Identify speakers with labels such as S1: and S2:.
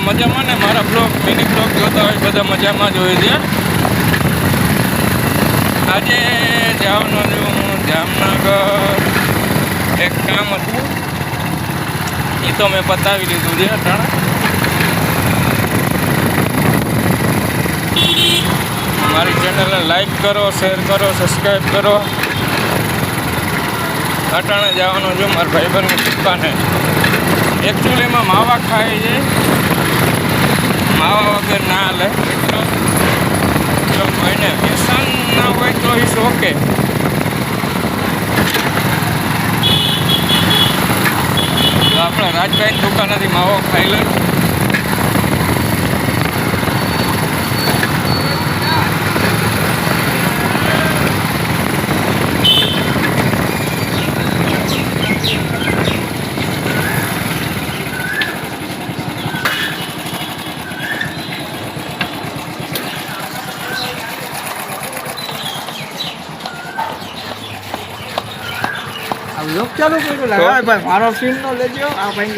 S1: મજામાં ને મારા બ્લોગ મિની બ્લોગ જોતા હોય બધા મજામાં જ હોય છે. આજે જવાનું જામનગર એક કામ હતું એ તો મેં પતાવી લીધું છે અટાણે. મારી ચેનલને લાઈક કરો, શેર કરો, સબસ્ક્રાઈબ કરો. અટાણે જવાનું છું મારા ભાઈબંધની દુકાને. એકચ્યુઅલીમાં માવા ખાય છે, માવા વગર ના હાલે. જો કોઈને વ્યસન ના હોય તો ઇટ્સ ઓકે. તો આપણે રાજભાઈની દુકાનેથી માવો ખાઈ લે.
S2: લોક ચાલુ કર્યું લાગે ભાઈ, મારો સીન નો લેજો આ ભાઈ.